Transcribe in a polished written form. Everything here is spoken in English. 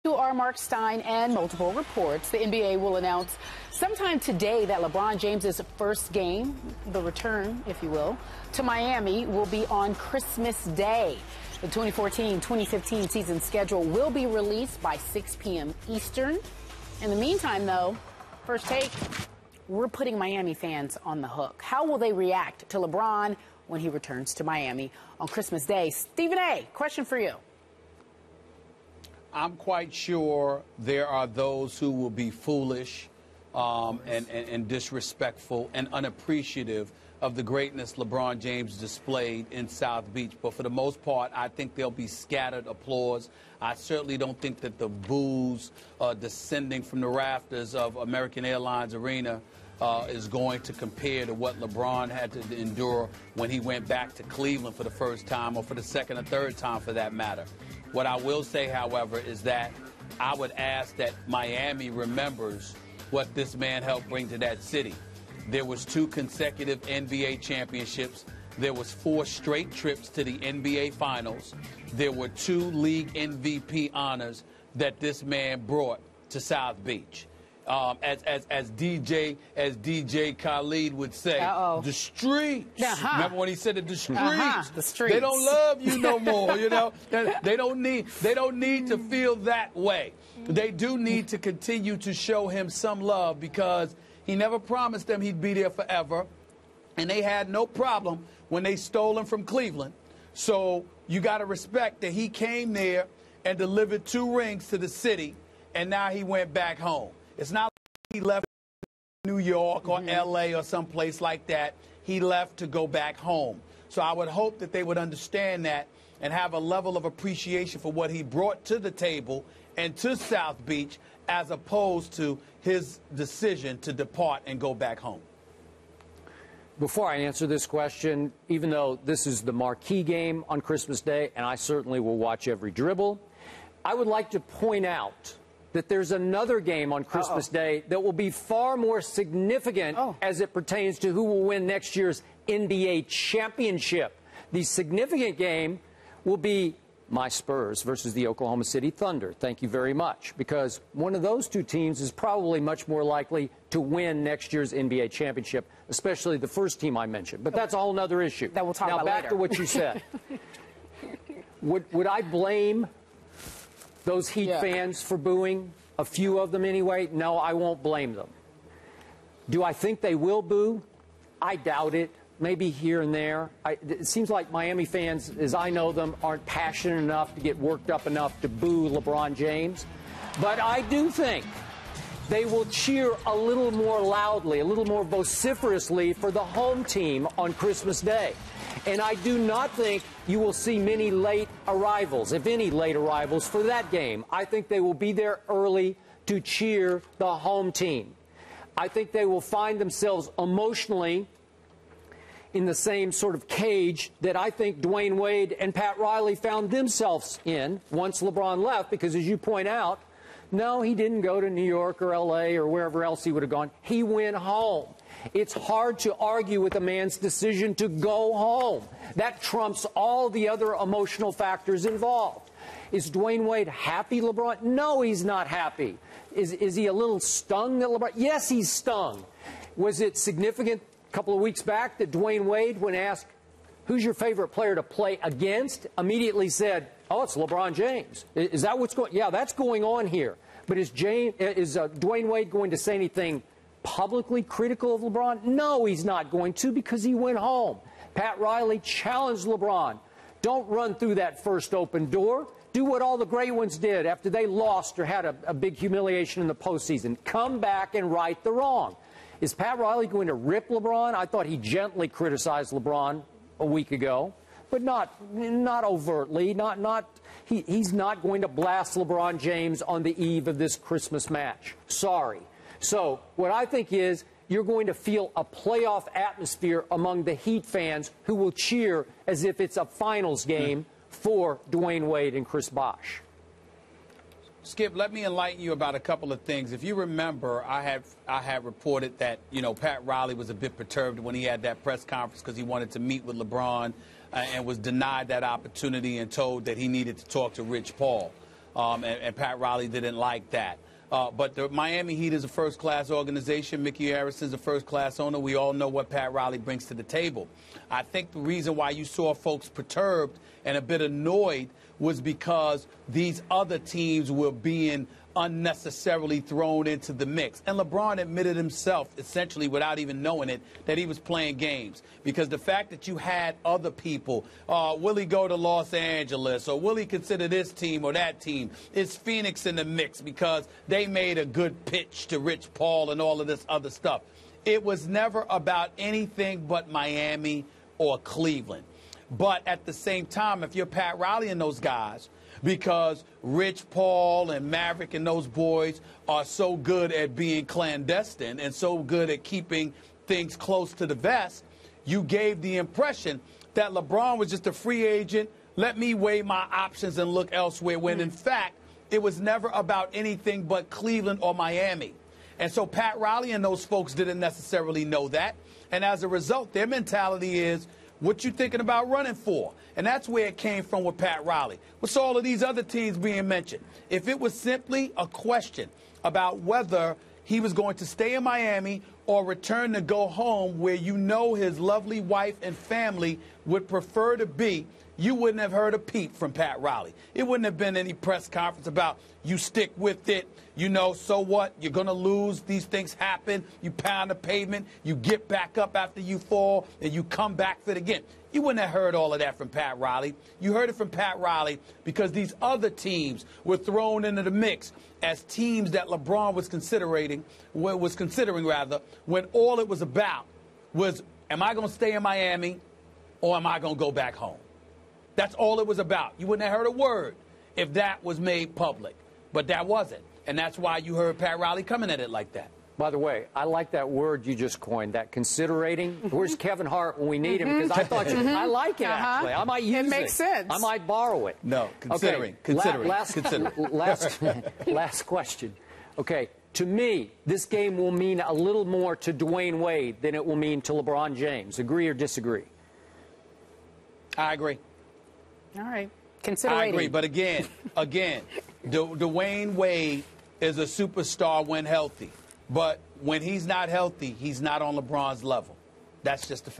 To our Mark Stein and multiple reports, the NBA will announce sometime today that LeBron James's first game, the return, if you will, to Miami will be on Christmas Day. The 2014-2015 season schedule will be released by 6 p.m. Eastern. In the meantime, though, first take, we're putting Miami fans on the hook. How will they react to LeBron when he returns to Miami on Christmas Day? Stephen A., question for you. I'm quite sure there are those who will be foolish and disrespectful and unappreciative of the greatness LeBron James displayed in South Beach. But for the most part, I think there'll be scattered applause. I certainly don't think that the boos descending from the rafters of American Airlines Arena is going to compare to what LeBron had to endure when he went back to Cleveland for the first time, or for the second or third time for that matter. What I will say, however, is that I would ask that Miami remembers what this man helped bring to that city. There was 2 consecutive NBA championships. There was 4 straight trips to the NBA Finals. There were 2 league MVP honors that this man brought to South Beach. As DJ Khalid would say, the streets. Remember when he said it, the streets. The streets. They don't love you no more. You know, they don't need to feel that way. They do need to continue to show him some love, because he never promised them he'd be there forever, and they had no problem when they stole him from Cleveland. So you got to respect that he came there and delivered 2 rings to the city, and now he went back home. It's not like he left New York or L.A. or someplace like that. He left to go back home. So I would hope that they would understand that and have a level of appreciation for what he brought to the table and to South Beach, as opposed to his decision to depart and go back home. Before I answer this question, even though this is the marquee game on Christmas Day, and I certainly will watch every dribble, I would like to point out that there's another game on Christmas Day that will be far more significant as it pertains to who will win next year's NBA championship. The significant game will be my Spurs versus the Oklahoma City Thunder. Thank you very much, because one of those 2 teams is probably much more likely to win next year's NBA championship, especially the first team I mentioned. But that's a whole other issue. That we'll talk about later. Now back to what you said. Would I blame those Heat fans for booing? A few of them anyway? No, I won't blame them. Do I think they will boo? I doubt it. Maybe here and there. It seems like Miami fans, as I know them, aren't passionate enough to get worked up enough to boo LeBron James. But I do think they will cheer a little more loudly, a little more vociferously for the home team on Christmas Day. And I do not think you will see many late arrivals, if any late arrivals, for that game. I think they will be there early to cheer the home team. I think they will find themselves emotionally in the same sort of cage that I think Dwayne Wade and Pat Riley found themselves in once LeBron left, because, as you point out, no, he didn't go to New York or L.A. or wherever else he would have gone. He went home. It's hard to argue with a man's decision to go home. That trumps all the other emotional factors involved. Is Dwayne Wade happy, LeBron? No, he's not happy. Is he a little stung that LeBron? Yes, he's stung. Was it significant a couple of weeks back that Dwayne Wade, when asked, who's your favorite player to play against, immediately said, oh, it's LeBron James? Is that what's going on? Yeah, that's going on here. But is Dwayne Wade going to say anything publicly critical of LeBron? No, he's not going to, because he went home. Pat Riley challenged LeBron. Don't run through that first open door. Do what all the great ones did after they lost or had a big humiliation in the postseason. Come back and right the wrong. Is Pat Riley going to rip LeBron? I thought he gently criticized LeBron a week ago, but not overtly. He's not going to blast LeBron James on the eve of this Christmas match. Sorry. So what I think is you're going to feel a playoff atmosphere among the Heat fans, who will cheer as if it's a finals game for Dwayne Wade and Chris Bosh. Skip, let me enlighten you about a couple of things. If you remember, I had reported that, Pat Riley was a bit perturbed when he had that press conference because he wanted to meet with LeBron and was denied that opportunity and told that he needed to talk to Rich Paul. and Pat Riley didn't like that. But the Miami Heat is a first-class organization. Mickey Harrison's a first-class owner. We all know what Pat Riley brings to the table. I think the reason why you saw folks perturbed and a bit annoyed was because these other teams were being unnecessarily thrown into the mix. And LeBron admitted himself, essentially without even knowing it, that he was playing games. Because the fact that you had other people, will he go to Los Angeles, or will he consider this team or that team? Is Phoenix in the mix because they made a good pitch to Rich Paul and all of this other stuff? It was never about anything but Miami or Cleveland. But at the same time, if you're Pat Riley and those guys, because Rich Paul and Maverick and those boys are so good at being clandestine and so good at keeping things close to the vest, you gave the impression that LeBron was just a free agent. Let me weigh my options and look elsewhere, when in fact it was never about anything but Cleveland or Miami. And so Pat Riley and those folks didn't necessarily know that. And as a result, their mentality is, what you thinking about running for? And that's where it came from with Pat Riley. What's all of these other teams being mentioned? If it was simply a question about whether he was going to stay in Miami or return to go home where you know his lovely wife and family would prefer to be, you wouldn't have heard a peep from Pat Riley. It wouldn't have been any press conference about, you stick with it, you know, so what? You're going to lose. These things happen. You pound the pavement. You get back up after you fall, and you come back for it again. You wouldn't have heard all of that from Pat Riley. You heard it from Pat Riley because these other teams were thrown into the mix as teams that LeBron was considering when all it was about was, am I going to stay in Miami or am I going to go back home? That's all it was about. You wouldn't have heard a word if that was made public. But that wasn't. And that's why you heard Pat Riley coming at it like that. By the way, I like that word you just coined, that considerating. Where's Kevin Hart when we need him? Because I thought I like it, actually. I might use it. It makes sense. I might borrow it. No, considering. Okay. Considering. Last question. Okay, to me, this game will mean a little more to Dwayne Wade than it will mean to LeBron James. Agree or disagree? I agree. All right. Considering. I agree. But again, Dwayne Wade is a superstar when healthy. But when he's not healthy, he's not on LeBron's level. That's just the fact.